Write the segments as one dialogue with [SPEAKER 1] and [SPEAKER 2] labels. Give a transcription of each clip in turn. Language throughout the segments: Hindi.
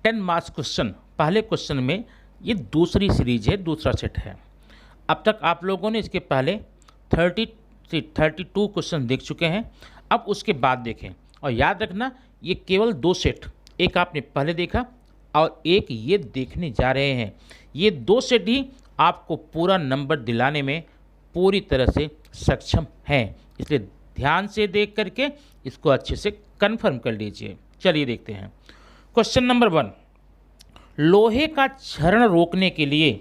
[SPEAKER 1] 10 मार्क्स क्वेश्चन पहले क्वेश्चन में, ये दूसरी सीरीज है, दूसरा सेट है। अब तक आप लोगों ने इसके पहले 32 क्वेश्चन देख चुके हैं। अब उसके बाद देखें, और याद रखना ये केवल 2 सेट, एक आपने पहले देखा और एक ये देखने जा रहे हैं। ये 2 सेट ही आपको पूरा नंबर दिलाने में पूरी तरह से सक्षम हैं, इसलिए ध्यान से देख करके इसको अच्छे से कंफर्म कर लीजिए। चलिए देखते हैं क्वेश्चन नंबर 1। लोहे का क्षरण रोकने के लिए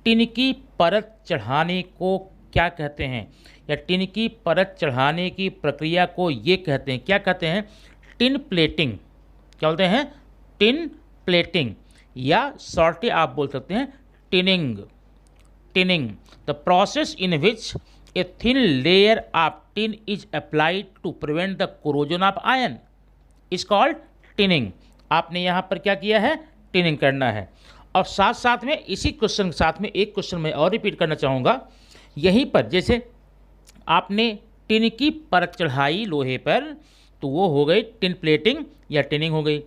[SPEAKER 1] टिन की परत चढ़ाने को क्या कहते हैं, या टिन की परत चढ़ाने की प्रक्रिया को ये कहते हैं, क्या कहते हैं? Tin plating. क्या बोलते हैं? टिन प्लेटिंग, या शॉर्टली आप बोल सकते हैं tinning. Tinning, the process in which a thin layer of tin is applied to prevent the corrosion of iron is called tinning. आपने यहाँ पर क्या किया है? टिनिंग करना है। और साथ साथ में इसी क्वेश्चन के साथ में एक क्वेश्चन मैं और रिपीट करना चाहूँगा। यहीं पर जैसे आपने टिन की परत चढ़ाई लोहे पर, तो वो हो गई टिन प्लेटिंग या टिनिंग हो गई।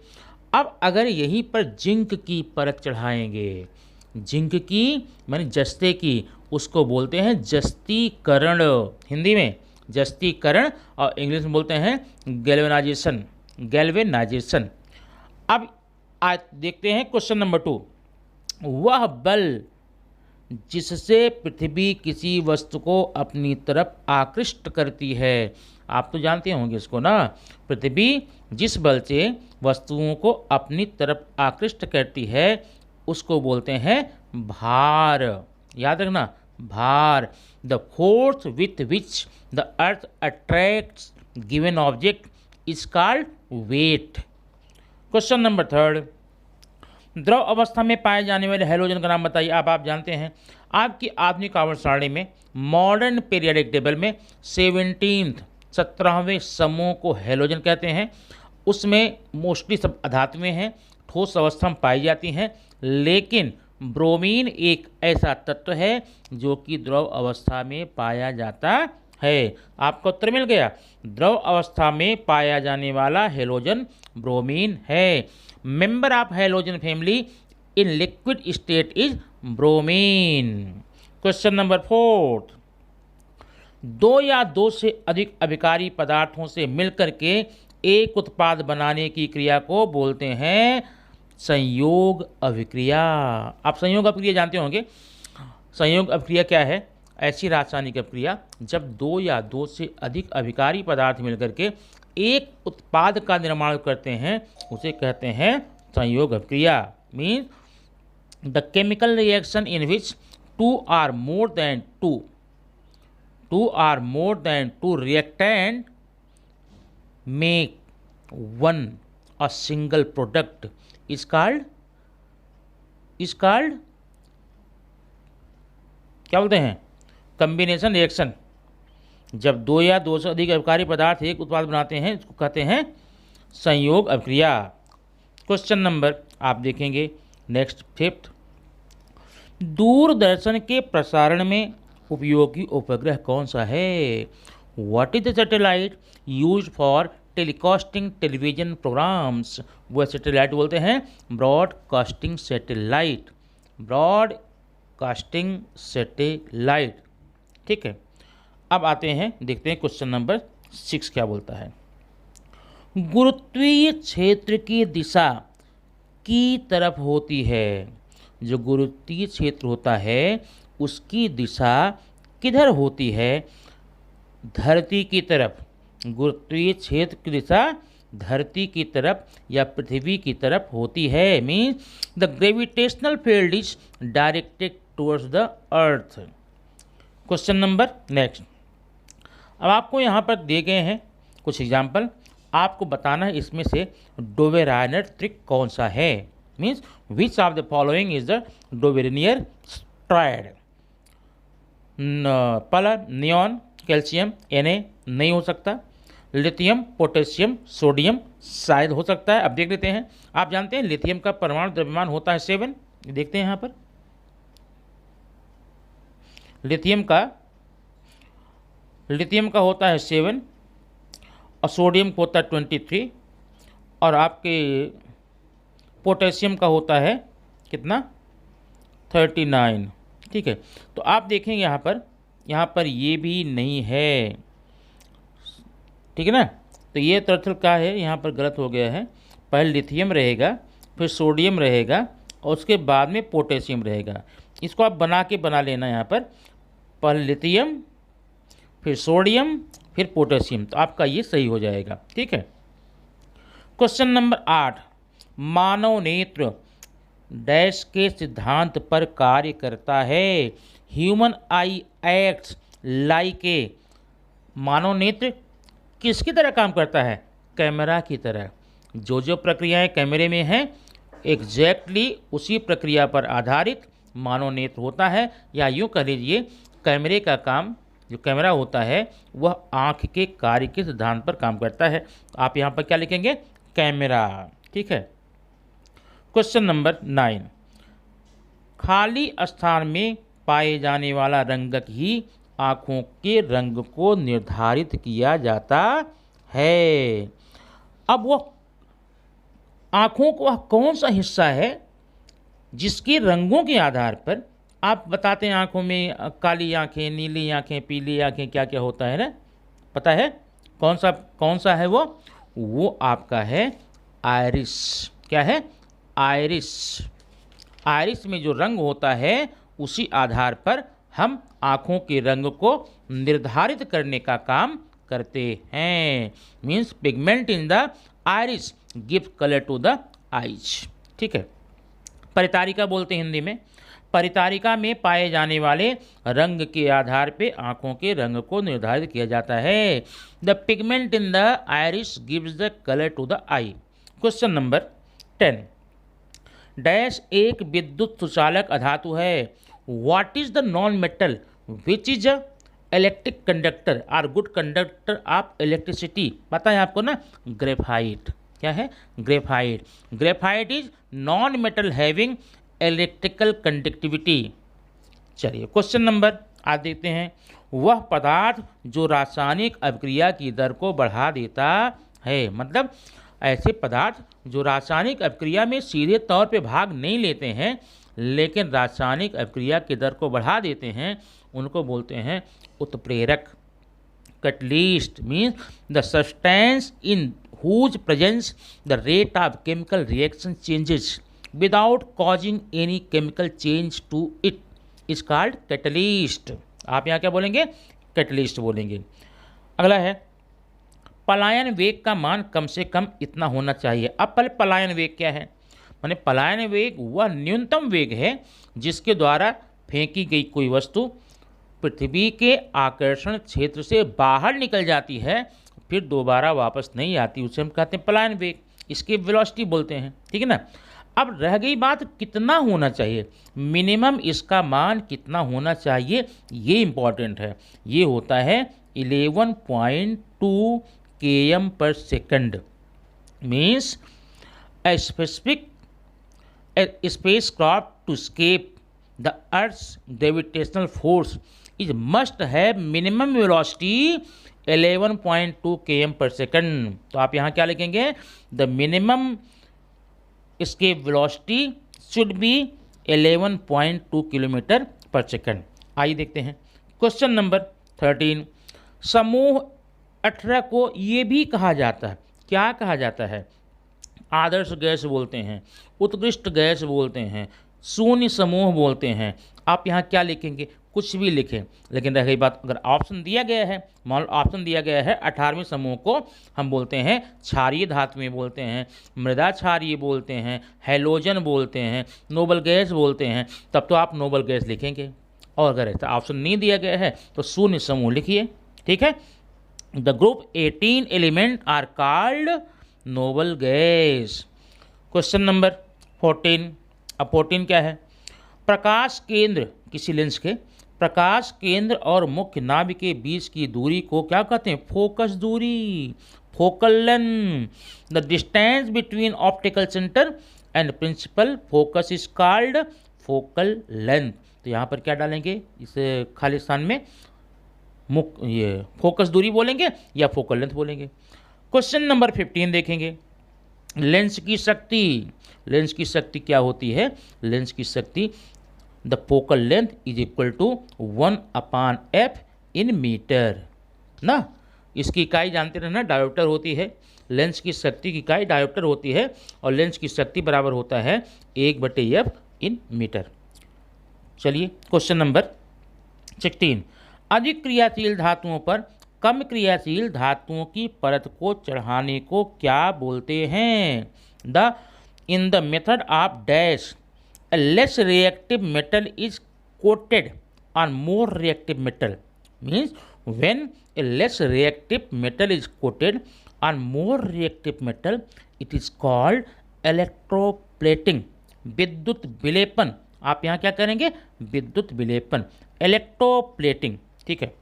[SPEAKER 1] अब अगर यहीं पर जिंक की परत चढ़ाएंगे, जिंक की माने जस्ते की, उसको बोलते हैं जस्तीकरण, हिंदी में जस्तीकरण, और इंग्लिश में बोलते हैं गैल्वेनाइजेशन। गैल्वेनाइजेशन। अब आज देखते हैं क्वेश्चन नंबर 2। वह बल जिससे पृथ्वी किसी वस्तु को अपनी तरफ आकृष्ट करती है, आप तो जानते होंगे इसको ना। पृथ्वी जिस बल से वस्तुओं को अपनी तरफ आकृष्ट करती है उसको बोलते हैं भार। याद रखना, भार। The force with which the earth attracts given object is called weight. Question number 3। द्रव अवस्था में पाए जाने वाले हैलोजन का नाम बताइए। अब आप जानते हैं आपकी आधुनिक आवर्त सारणी में मॉडर्न पीरियडिक टेबल में 17वें समूह को हैलोजन कहते हैं। उसमें मोस्टली सब अधातुएं हैं, ठोस अवस्था में पाई जाती हैं, लेकिन ब्रोमीन एक ऐसा तत्व है जो कि द्रव अवस्था में पाया जाता है। आपका उत्तर मिल गया। द्रव अवस्था में पाया जाने वाला हैलोजन ब्रोमीन है। Member of halogen family in liquid state is bromine. Question number 4। 2 या 2 से अधिक अभिकारी पदार्थों से मिलकर के एक उत्पाद बनाने की क्रिया को बोलते हैं संयोग अभिक्रिया। आप संयोग अभिक्रिया जानते होंगे। संयोग अभिक्रिया क्या है? ऐसी रासायनिक अभिक्रिया जब 2 या 2 से अधिक अभिकारी पदार्थ मिलकर के एक उत्पाद का निर्माण करते हैं उसे कहते हैं संयोग अभिक्रिया। Means the chemical reaction in which two or more than two reactant make one a single product is called क्या बोलते हैं? Combination reaction. जब 2 या 2 से अधिक अभिकारी पदार्थ एक उत्पाद बनाते हैं इसको कहते हैं संयोग अभिक्रिया। क्वेश्चन नंबर आप देखेंगे नेक्स्ट 5th। दूरदर्शन के प्रसारण में उपयोगी उपग्रह कौन सा है? What is the satellite used for telecasting television programmes? वह सैटेलाइट बोलते हैं ब्रॉडकास्टिंग सैटेलाइट। Broadcasting satellite. ठीक है। अब आते हैं, देखते हैं क्वेश्चन नंबर 6 क्या बोलता है। गुरुत्वीय क्षेत्र की दिशा की तरफ होती है। जो गुरुत्वीय क्षेत्र होता है उसकी दिशा किधर होती है? धरती की तरफ। गुरुत्वीय क्षेत्र की दिशा धरती की तरफ या पृथ्वी की तरफ होती है। Means the gravitational field is directed towards the earth. Question number next. अब आपको यहाँ पर दिए गए हैं कुछ एग्जाम्पल, आपको बताना है इसमें से डोवेरायनर त्रिक कौन सा है। Means which of the following is the Dobereiner triad. पहला नियॉन, कैल्शियम, Na नहीं हो सकता। लिथियम, पोटेशियम, सोडियम शायद हो सकता है। अब देख लेते हैं। आप जानते हैं लिथियम का परमाणु द्रव्यमान होता है 7। देखते हैं यहाँ पर लिथियम का होता है 7 और सोडियम को होता है 23 और आपके पोटेशियम का होता है कितना 39। ठीक है, तो आप देखेंगे यहाँ पर ये भी नहीं है, ठीक है ना। तो ये टर्टल का है, यहाँ पर गलत हो गया है। पहले लिथियम रहेगा, फिर सोडियम रहेगा और उसके बाद में पोटेशियम रहेगा। इसको आप बना लेना यहाँ पर, पहले लिथियम फिर सोडियम फिर पोटेशियम, तो आपका ये सही हो जाएगा। ठीक है, क्वेश्चन नंबर 8, मानव नेत्र डैश के सिद्धांत पर कार्य करता है। Human eye acts like a, मानव नेत्र किसकी तरह काम करता है? कैमरा की तरह। जो प्रक्रियाएं कैमरे में हैं एग्जैक्टली उसी प्रक्रिया पर आधारित मानव नेत्र होता है, या यूँ कह लीजिए कैमरे का काम, जो कैमरा होता है वह आँख के कार्य के सिद्धांत पर काम करता है। आप यहाँ पर क्या लिखेंगे? कैमरा। ठीक है, क्वेश्चन नंबर 9, खाली स्थान में पाए जाने वाला रंगक ही आँखों के रंग को निर्धारित किया जाता है। अब वह आँखों का वह कौन सा हिस्सा है जिसके रंगों के आधार पर आप बताते हैं आँखों में काली आँखें, नीली आँखें, पीली आँखें, क्या क्या होता है ना, पता है कौन सा है वो आपका है आइरिस। क्या है? आइरिस। आइरिस में जो रंग होता है उसी आधार पर हम आँखों के रंग को निर्धारित करने का काम करते हैं। Means pigment in the iris give colour to the eyes. ठीक है, परितारिका बोलते हैं हिंदी में। परितारिका में पाए जाने वाले रंग के आधार पे आँखों के रंग को निर्धारित किया जाता है। The pigment in the iris gives the colour to the eye. Question number 10, dash एक विद्युत सुचालक अधातु है। What is the non metal which is a electric conductor or good conductor of electricity? पता है आपको ना, ग्रेफाइट। क्या है? Graphite. Graphite is non metal having electrical conductivity. चलिए क्वेश्चन नंबर आज देखते हैं, वह पदार्थ जो रासायनिक अभिक्रिया की दर को बढ़ा देता है। मतलब ऐसे पदार्थ जो रासायनिक अभिक्रिया में सीधे तौर पे भाग नहीं लेते हैं लेकिन रासायनिक अभिक्रिया की दर को बढ़ा देते हैं, उनको बोलते हैं उत्प्रेरक। Catalyst means the substance in whose presence the rate of chemical reaction changes without causing any chemical change to it is called catalyst। आप यहाँ क्या बोलेंगे? कैटलिस्ट बोलेंगे। अगला है, पलायन वेग का मान कम से कम इतना होना चाहिए। अब पहले पलायन वेग क्या है? माने पलायन वेग वह न्यूनतम वेग है जिसके द्वारा फेंकी गई कोई वस्तु पृथ्वी के आकर्षण क्षेत्र से बाहर निकल जाती है फिर दोबारा वापस नहीं आती, उसे हम कहते हैं पलायन वेग। इसकी वेलोसिटी बोलते हैं। ठीक है ना। अब रह गई बात कितना होना चाहिए, मिनिमम इसका मान कितना होना चाहिए, ये इम्पॉर्टेंट है। ये होता है 11.2 km per second। Means a specific spacecraft to escape the Earth's gravitational force is must have minimum velocity 11.2 km per second। तो आप यहाँ क्या लिखेंगे? The minimum escape velocity should be 11.2 kilometre पर सेकंड। आइए देखते हैं क्वेश्चन नंबर 13, समूह 18 को ये भी कहा जाता है, क्या कहा जाता है? आदर्श गैस बोलते हैं, उत्कृष्ट गैस बोलते हैं, शून्य समूह बोलते हैं। आप यहाँ क्या लिखेंगे? कुछ भी लिखें, लेकिन रह गई बात, अगर ऑप्शन दिया गया है, मान लो ऑप्शन दिया गया है 18वें समूह को हम बोलते हैं क्षारीय धातुएं बोलते हैं, मृदा क्षारीय बोलते हैं, हैलोजन बोलते हैं, नोबल गैस बोलते हैं, तब तो आप नोबल गैस लिखेंगे। और अगर ऐसा ऑप्शन नहीं दिया गया है तो शून्य समूह लिखिए। ठीक है, the group 18 element are called noble gas. Question number 14, अब 14 क्या है? प्रकाश केंद्र, किसी लेंस के प्रकाश केंद्र और मुख्य नाभि के बीच की दूरी को क्या कहते हैं? फोकस दूरी, focal length. The distance between optical centre and principal focus is called focal length. तो यहाँ पर क्या डालेंगे इस खाली स्थान में? ये फोकस दूरी बोलेंगे या फोकल लेंथ बोलेंगे। क्वेश्चन नंबर 15 देखेंगे, लेंस की शक्ति, लेंस की शक्ति क्या होती है? लेंस की शक्ति the focal length is equal to 1/f in metre ना। इसकी इकाई जानते रहना डायोप्टर होती है। लेंस की शक्ति की इकाई डायोप्टर होती है और लेंस की शक्ति बराबर होता है 1/f इन मीटर। चलिए क्वेश्चन नंबर 16, अधिक क्रियाशील धातुओं पर कम क्रियाशील धातुओं की परत को चढ़ाने को क्या बोलते हैं? The in the method of dash a less reactive metal is coated on more reactive metal, means when a less reactive metal is coated on more reactive metal it is called electroplating, विद्युत विलेपन। आप यहाँ क्या करेंगे? विद्युत विलेपन, इलेक्ट्रोप्लेटिंग। ठीक है,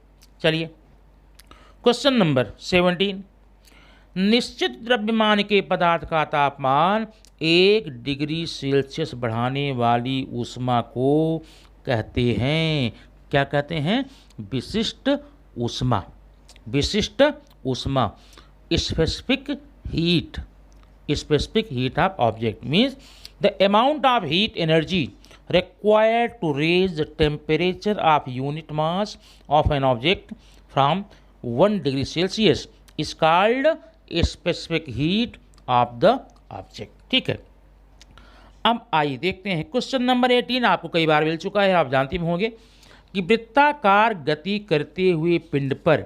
[SPEAKER 1] चलिए क्वेश्चन नंबर 17, निश्चित द्रव्यमान के पदार्थ का तापमान 1 डिग्री सेल्सियस बढ़ाने वाली ऊष्मा को कहते हैं, क्या कहते हैं? विशिष्ट ऊष्मा। विशिष्ट ऊष्मा, specific heat, specific heat of object means the amount of heat energy required to raise the temperature of unit mass of an object from 1 degree Celsius is called specific heat of the object। ठीक है, अब आइए देखते हैं क्वेश्चन नंबर 18। आपको कई बार मिल चुका है, आप जानते भी होंगे कि वृत्ताकार गति करते हुए पिंड पर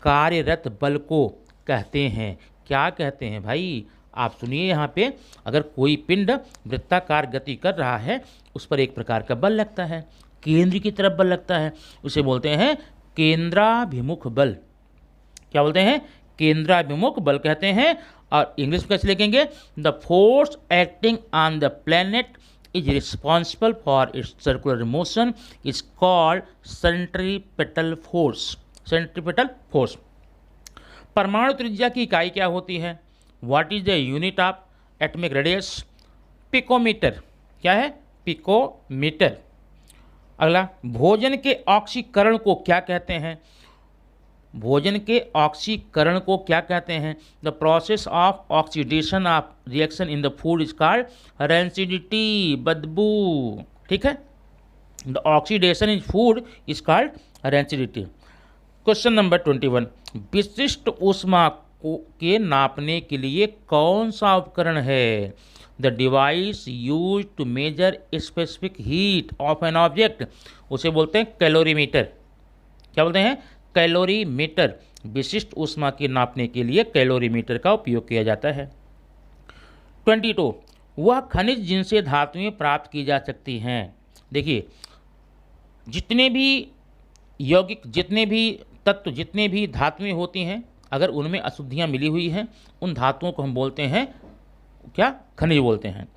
[SPEAKER 1] कार्यरत बल को कहते हैं, क्या कहते हैं भाई? आप सुनिए यहाँ पे, अगर कोई पिंड वृत्ताकार गति कर रहा है उस पर एक प्रकार का बल लगता है, केंद्र की तरफ बल लगता है, उसे बोलते हैं केंद्राभिमुख बल। क्या बोलते हैं? केंद्राभिमुख बल कहते हैं। और इंग्लिश में कैसे लिखेंगे? The force acting on the planet is responsible for its circular motion is called centripetal force. Centripetal force. परमाणु त्रिज्या की इकाई क्या होती है? What is the unit of atomic radius? Picometre. क्या है? पिकोमीटर। अगला, भोजन के ऑक्सीकरण को क्या कहते हैं? भोजन के ऑक्सीकरण को क्या कहते हैं? The process of oxidation of reaction in the food is called rancidity, बदबू। ठीक है, the oxidation in food is called rancidity. Question number 21, विशिष्ट ऊष्मा को के नापने के लिए कौन सा उपकरण है? The device use to measure specific heat of an object, उसे बोलते हैं कैलोरीमीटर। क्या बोलते हैं? कैलोरीमीटर। विशिष्ट ऊष्मा के नापने के लिए कैलोरीमीटर का उपयोग किया जाता है। 22, वह खनिज जिनसे धातुएं प्राप्त की जा सकती हैं। देखिए, जितने भी यौगिक, जितने भी तत्व, जितने भी धातुएं होती हैं, अगर उनमें अशुद्धियां मिली हुई हैं उन धातुओं को हम बोलते हैं क्या? खनिज बोलते हैं।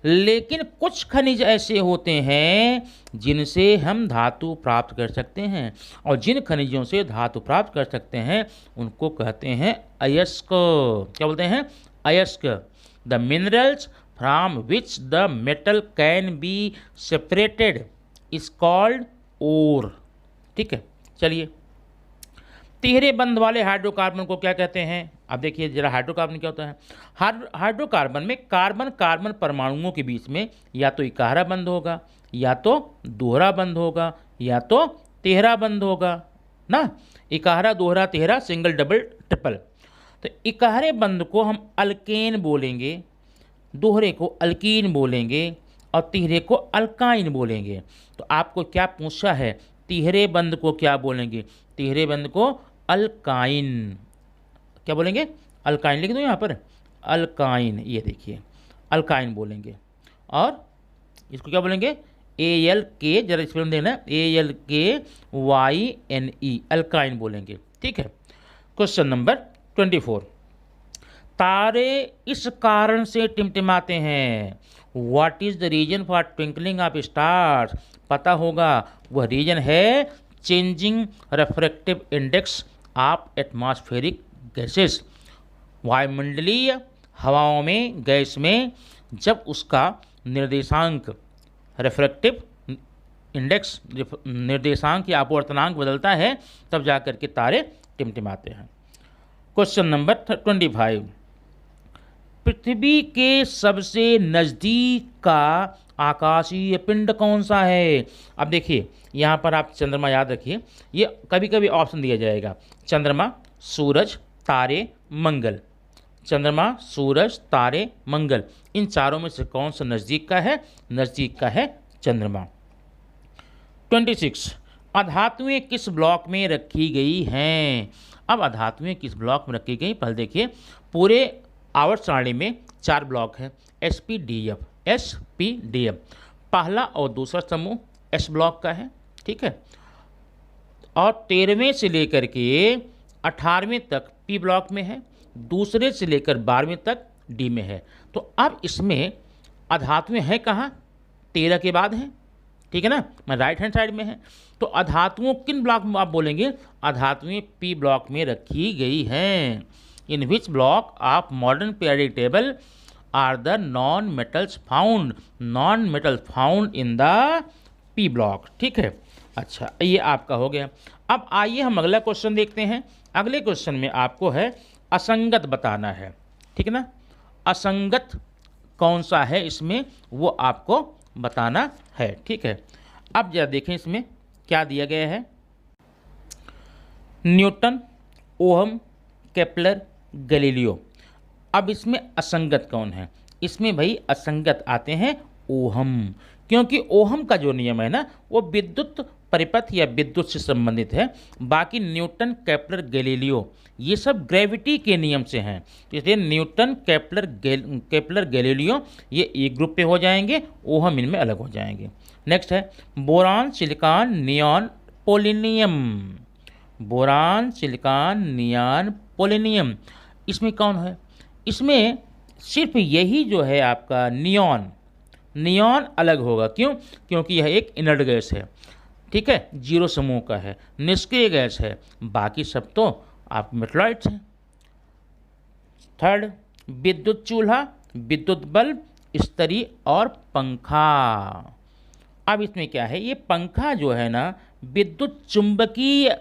[SPEAKER 1] लेकिन कुछ खनिज ऐसे होते हैं जिनसे हम धातु प्राप्त कर सकते हैं, और जिन खनिजों से धातु प्राप्त कर सकते हैं उनको कहते हैं अयस्क। क्या बोलते हैं? अयस्क। The minerals from which the metal can be separated is called ore. ठीक है, चलिए, तिहरे बंध वाले हाइड्रोकार्बन को क्या कहते हैं? अब देखिए जरा, हाइड्रोकार्बन क्या होता है? हाइड्रोकार्बन में कार्बन कार्बन परमाणुओं के बीच में या तो इकाहरा बंध होगा, या तो दोहरा बंध होगा, या तो तिहरा बंध होगा ना। इकाहरा, दोहरा, तिहरा, सिंगल, डबल, ट्रिपल। तो इकाहरे बंध को हम अल्केन बोलेंगे, दोहरे को अल्कीन बोलेंगे और तिहरे को अल्काइन बोलेंगे। तो आपको क्या पूछा है? तिहरे बंध को क्या बोलेंगे? तिहरे बंध को अल्काइन। क्या बोलेंगे? अल्काइन। लिख दो यहाँ पर, अल्काइन। ये देखिए, अल्काइन बोलेंगे। और इसको क्या बोलेंगे? ALK, जरा स्पेलिंग देना, ALKYNE, अल्काइन बोलेंगे। ठीक है, क्वेश्चन नंबर 24, तारे इस कारण से टिमटिमाते हैं। What is the reason for twinkling of stars? पता होगा, वह रीजन है changing refractive index of atmospheric gases. वायुमंडलीय हवाओं में, गैस में जब उसका निर्देशांक, रेफ्रेक्टिव इंडेक्स, निर्देशांक या अपवर्तनांक बदलता है, तब जाकर के तारे टिमटिमाते हैं। क्वेश्चन नंबर 25, पृथ्वी के सबसे नज़दीक का आकाशीय पिंड कौन सा है? अब देखिए यहाँ पर आप चंद्रमा याद रखिए, ये कभी कभी ऑप्शन दिया जाएगा, चंद्रमा, सूरज, तारे, मंगल। चंद्रमा, सूरज, तारे, मंगल, इन चारों में से कौन सा नज़दीक का है? नज़दीक का है चंद्रमा। 26 अधातुएं किस ब्लॉक में रखी गई हैं? अब अधातुएं किस ब्लॉक में रखी गई, पहले देखिए पूरे आवर्त सारणी में 4 ब्लॉक हैं, एस पी डी एफ। पहला और दूसरा समूह एस ब्लॉक का है, ठीक है, और 13वें से लेकर के 18वें तक पी ब्लॉक में है, दूसरे से लेकर 12वें तक डी में है। तो अब इसमें अधातुएं हैं कहाँ? 13 के बाद हैं, ठीक है ना, मैं राइट हैंड साइड में है। तो अधातुओं किन ब्लॉक में आप बोलेंगे? अधातुएं पी ब्लॉक में रखी गई हैं। In which block of modern periodic table are the non metals found? Non metal found in the p block, ठीक है। अच्छा, ये आपका हो गया। अब आइए हम अगला क्वेश्चन देखते हैं। अगले क्वेश्चन में आपको है असंगत बताना है, ठीक है ना, असंगत कौन सा है इसमें वो आपको बताना है, ठीक है। अब जरा देखें इसमें क्या दिया गया है। Newton, ohm, Kepler, Galileo. अब इसमें असंगत कौन है? इसमें भाई असंगत आते हैं ओहम, क्योंकि ओहम का जो नियम है ना वो विद्युत परिपथ या विद्युत से संबंधित है। बाकी न्यूटन, केपलर, गैलीलियो ये सब ग्रेविटी के नियम से हैं, इसलिए न्यूटन, केपलर, गैलीलियो ये एक ग्रुप पे हो जाएंगे, ओहम इनमें अलग हो जाएंगे। नेक्स्ट है boron, silicon, neon, polonium. Boron, silicon, neon, polonium, इसमें कौन है? इसमें सिर्फ यही जो है आपका नियॉन, नियॉन अलग होगा। क्यों? क्योंकि यह एक इनर्ट गैस है, ठीक है, 0 समूह का है, निष्क्रिय गैस है। बाकी सब तो आप मेटलॉइड्स हैं। थर्ड, विद्युत चूल्हा, विद्युत बल्ब, इस्त्री और पंखा। अब इसमें क्या है, ये पंखा जो है ना विद्युत चुंबकीय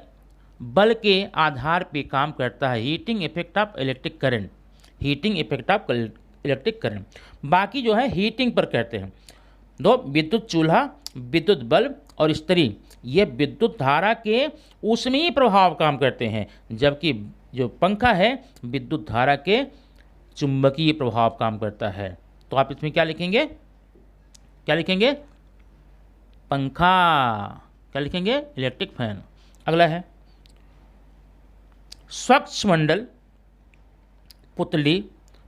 [SPEAKER 1] बल के आधार पे काम करता है, heating effect of electric current, heating effect of electric current. बाकी जो है हीटिंग पर कहते हैं। दो, विद्युत चूल्हा, विद्युत बल्ब और इस्त्री ये विद्युत धारा के ऊष्मीय प्रभाव काम करते हैं, जबकि जो पंखा है विद्युत धारा के चुंबकीय प्रभाव काम करता है। तो आप इसमें क्या लिखेंगे? क्या लिखेंगे? पंखा। क्या लिखेंगे? Electric fan. अगला है स्वच्छ मंडल, पुतली,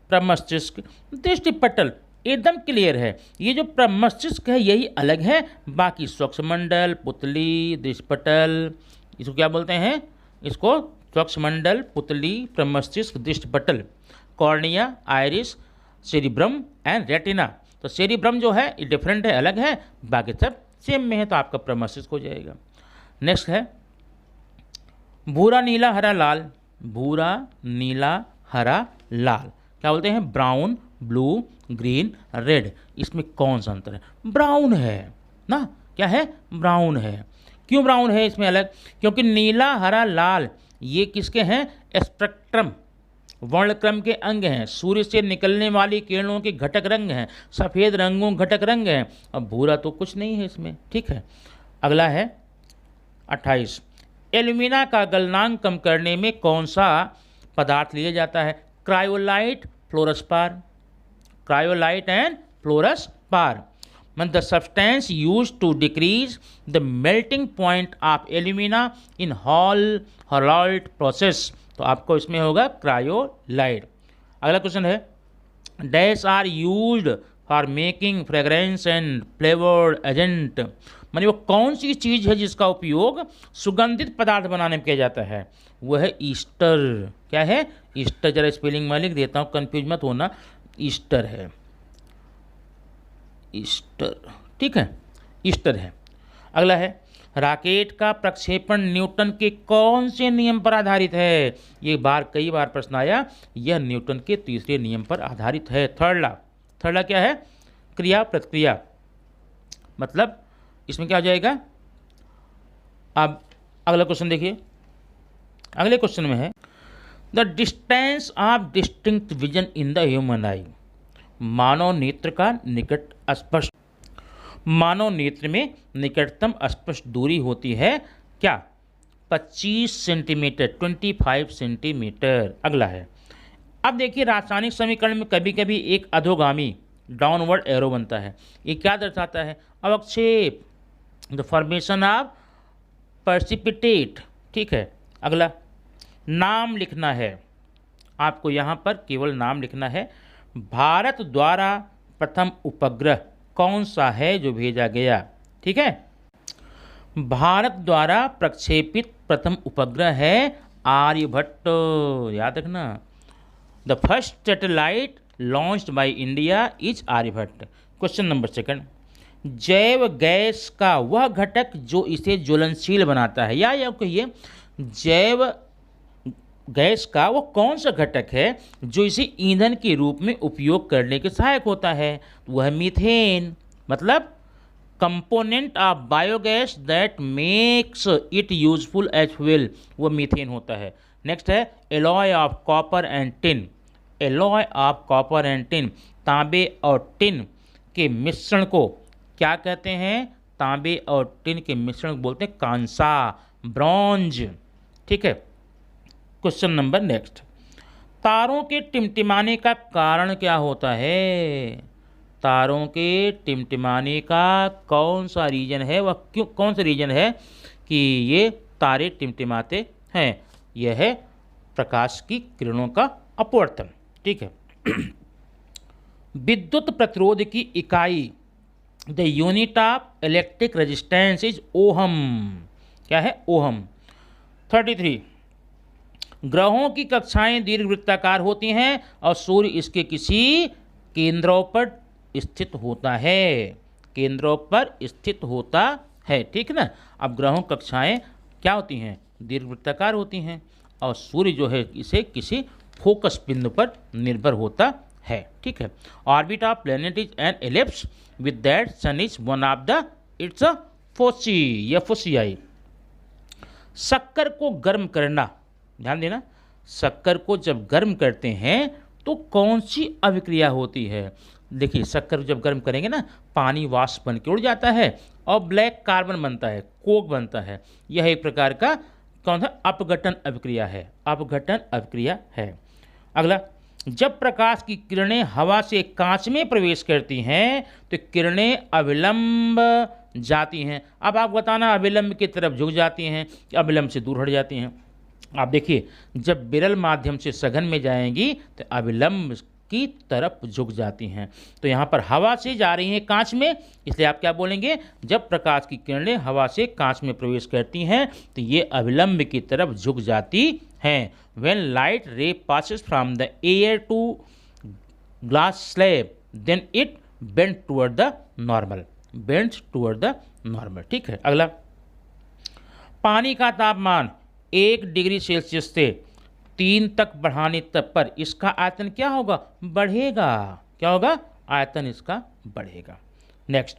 [SPEAKER 1] प्रमस्तिष्क, दृष्टिपटल। एकदम क्लियर है, ये जो प्रमस्तिष्क है यही अलग है, बाकी स्वच्छ मंडल, पुतली, दृष्टिपटल इसको क्या बोलते हैं? इसको स्वच्छ मंडल, पुतली, प्रमस्तिष्क, दृष्टिपटल, cornea, iris, cerebrum and retina. तो सेरिब्रम जो है ये डिफरेंट है, अलग है, बाकी सब सेम में है, तो आपका प्रमस्तिष्क हो जाएगा। नेक्स्ट है भूरा, नीला, हरा, लाल। भूरा, नीला, हरा, लाल क्या बोलते हैं? Brown, blue, green, red. इसमें कौन सा अंतर है? ब्राउन है ना, क्या है? ब्राउन है। क्यों ब्राउन है इसमें अलग? क्योंकि नीला, हरा, लाल ये किसके हैं? स्पेक्ट्रम, वर्णक्रम के अंग हैं, सूर्य से निकलने वाली किरणों के घटक रंग हैं, सफ़ेद रंगों घटक रंग हैं। अब भूरा तो कुछ नहीं है इसमें, ठीक है। अगला है 28, एल्यूमिना का गलनांक कम करने में कौन सा पदार्थ लिया जाता है? Cryolite, fluorspar. Cryolite and fluorspar mean the substance used to decrease the melting point of alumina in Hall-Héroult process। तो आपको इसमें होगा क्रायोलाइट। अगला क्वेश्चन है dash are used for making fragrance and flavoured agent. मानी वो कौन सी चीज़ है जिसका उपयोग सुगंधित पदार्थ बनाने में किया जाता है? वह है ईस्टर। क्या है? ईस्टर। जरा स्पेलिंग मैं लिख देता हूँ, कंफ्यूज मत होना, ईस्टर है, ईस्टर, ठीक है, ईस्टर है। अगला है रॉकेट का प्रक्षेपण न्यूटन के कौन से नियम पर आधारित है? ये कई बार प्रश्न आया, यह न्यूटन के तीसरे नियम पर आधारित है। थर्ड ला क्या है? क्रिया प्रतिक्रिया। मतलब इसमें क्या हो जाएगा? अब अगला क्वेश्चन देखिए, अगले क्वेश्चन में है the distance of distinct vision in the human eye. मानव नेत्र का निकट स्पष्ट, मानव नेत्र में निकटतम स्पष्ट दूरी होती है क्या? 25 सेंटीमीटर, 25 सेंटीमीटर। अगला है, अब देखिए रासायनिक समीकरण में कभी कभी एक अधोगामी डाउनवर्ड एरो बनता है। ये क्या दर्शाता है? अवक्षेप, द फॉर्मेशन ऑफ पर्सिपिटेट। ठीक है। अगला, नाम लिखना है आपको, यहाँ पर केवल नाम लिखना है। भारत द्वारा प्रथम उपग्रह कौन सा है जो भेजा गया? ठीक है, भारत द्वारा प्रक्षेपित प्रथम उपग्रह है आर्यभट्ट, याद रखना। The first satellite launched by India is Aryabhata. Question number second, जैव गैस का वह घटक जो इसे ज्वलनशील बनाता है, या कहिए जैव गैस का वो कौन सा घटक है जो इसे ईंधन के रूप में उपयोग करने के सहायक होता है? वह मीथेन, मतलब component of biogas that makes it useful as fuel, वो मीथेन होता है। नेक्स्ट है alloy of copper and tin. Alloy of copper and tin, तांबे और टिन के मिश्रण को क्या कहते हैं? तांबे और टिन के मिश्रण को बोलते हैं कांसा, ब्रॉन्ज। ठीक है। क्वेश्चन नंबर नेक्स्ट, तारों के टिमटिमाने का कारण क्या होता है? तारों के टिमटिमाने का कौन सा रीजन है, वह क्यों, कौन सा रीजन है कि ये तारे टिमटिमाते हैं? यह है प्रकाश की किरणों का अपवर्तन। ठीक है। विद्युत प्रतिरोध की इकाई, the unit of electric resistance is ohm. क्या है? ओहम। 33, ग्रहों की कक्षाएं दीर्घवृत्ताकार होती हैं और सूर्य इसके किसी केंद्रों पर स्थित होता है, केंद्रों पर स्थित होता है। ठीक है ना। अब ग्रहों कक्षाएं क्या होती हैं? दीर्घवृत्ताकार होती हैं और सूर्य जो है इसे किसी फोकस बिंदु पर निर्भर होता है। ठीक है। Orbit of planet is an ellipse with that sun is one of the its a foci या फोसियाई। शक्कर को गर्म करना, ध्यान देना, शक्कर को जब गर्म करते हैं तो कौन सी अभिक्रिया होती है? देखिए शक्कर जब गर्म करेंगे ना, पानी वाष्प बन के उड़ जाता है और ब्लैक कार्बन बनता है, कोक बनता है। यह एक प्रकार का कौन सा अपघटन अभिक्रिया है, अपघटन अभिक्रिया है। अगला, जब प्रकाश की किरणें हवा से कांच में प्रवेश करती हैं तो किरणें अविलंब जाती हैं। अब आप बताना अविलंब की तरफ झुक जाती हैं कि अविलंब से दूर हट जाती हैं? आप देखिए जब विरल माध्यम से सघन में जाएंगी तो अविलंब की तरफ झुक जाती हैं। तो यहाँ पर हवा से जा रही हैं कांच में, इसलिए आप क्या बोलेंगे? जब प्रकाश की किरणें हवा से कांच में प्रवेश करती हैं तो ये अविलंब की तरफ झुक जाती हैं। When light ray passes from the air to glass slab, then it bends toward the normal, bends toward the normal। ठीक है। अगला, पानी का तापमान 1 डिग्री सेल्सियस से 3 तक बढ़ाने तक पर इसका आयतन क्या होगा? बढ़ेगा। क्या होगा? आयतन इसका बढ़ेगा। नेक्स्ट,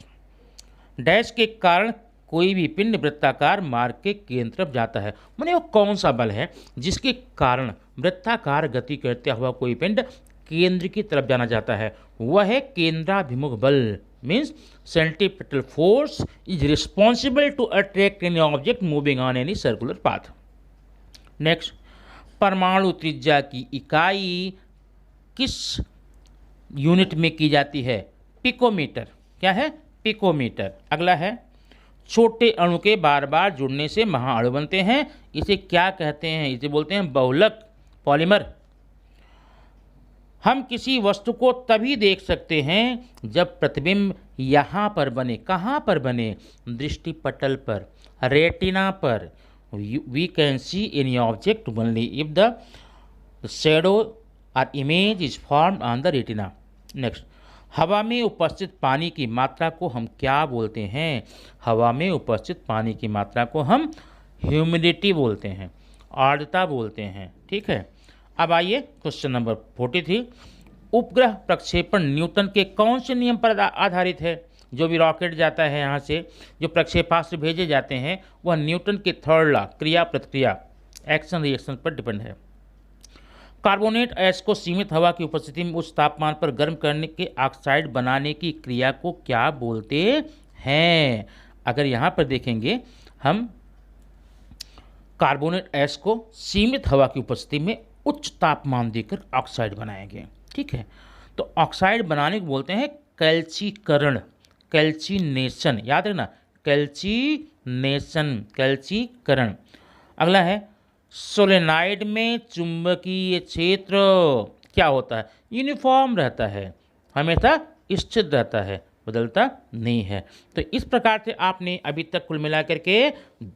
[SPEAKER 1] डैश के कारण कोई भी पिंड वृत्ताकार मार्ग के केंद्र तरफ जाता है। माने वो कौन सा बल है जिसके कारण वृत्ताकार गति करते हुआ कोई पिंड केंद्र की तरफ जाना जाता है? वह है केंद्राभिमुख बल। Means centripetal force is responsible to attract any object moving on any circular path. Next, परमाणु त्रिज्या की इकाई किस यूनिट में की जाती है? पिकोमीटर। क्या है? पिकोमीटर। अगला है, छोटे अणु के बार बार जुड़ने से महाअणु बनते हैं, इसे क्या कहते हैं? इसे बोलते हैं बहुलक, पॉलीमर। हम किसी वस्तु को तभी देख सकते हैं जब प्रतिबिंब यहाँ पर बने। कहाँ पर बने? दृष्टिपटल पर, रेटिना पर। We can see any object only if the shadow or image is formed on the retina। Next, हवा में उपस्थित पानी की मात्रा को हम क्या बोलते हैं? हवा में उपस्थित पानी की मात्रा को हम ह्यूमिडिटी बोलते हैं, आर्द्रता बोलते हैं। ठीक है। अब आइए क्वेश्चन नंबर 43, उपग्रह प्रक्षेपण न्यूटन के कौन से नियम पर आधारित है? जो भी रॉकेट जाता है यहाँ से, जो प्रक्षेपास्त्र भेजे जाते हैं, वह न्यूटन के थर्ड लॉ, क्रिया प्रतिक्रिया, एक्शन रिएक्शन पर डिपेंड है। कार्बोनेट ऐश को सीमित हवा की उपस्थिति में उच्च तापमान पर गर्म करने के ऑक्साइड बनाने की क्रिया को क्या बोलते हैं? अगर यहाँ पर देखेंगे हम कार्बोनेट ऐश को सीमित हवा की उपस्थिति में उच्च तापमान देकर ऑक्साइड बनाएंगे, ठीक है। तो ऑक्साइड बनाने को बोलते हैं कैल्चीकरण, कैल्चिनेशन, याद रखना, कैल्चिनेशन, कैल्चीकरण। अगला है सोलेनाइड में चुंबकीय क्षेत्र क्या होता है? यूनिफॉर्म रहता है, हमेशा स्थिर रहता है, बदलता नहीं है। तो इस प्रकार से आपने अभी तक कुल मिलाकर के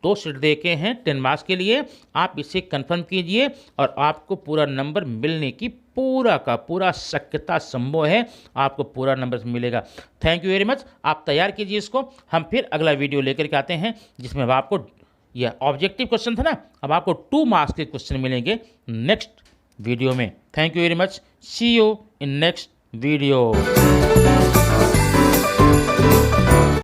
[SPEAKER 1] 2 सेट देखे हैं 10 मार्क्स के लिए। आप इसे कंफर्म कीजिए और आपको पूरा नंबर मिलने की पूरा का पूरा शक्यता संभव है, आपको पूरा नंबर मिलेगा। Thank you very much. आप तैयार कीजिए इसको, हम फिर अगला वीडियो लेकर के आते हैं जिसमें अब आपको, यह ऑब्जेक्टिव क्वेश्चन था ना, अब आपको 2 मार्क्स के क्वेश्चन मिलेंगे नेक्स्ट वीडियो में। Thank you very much, see you in next video.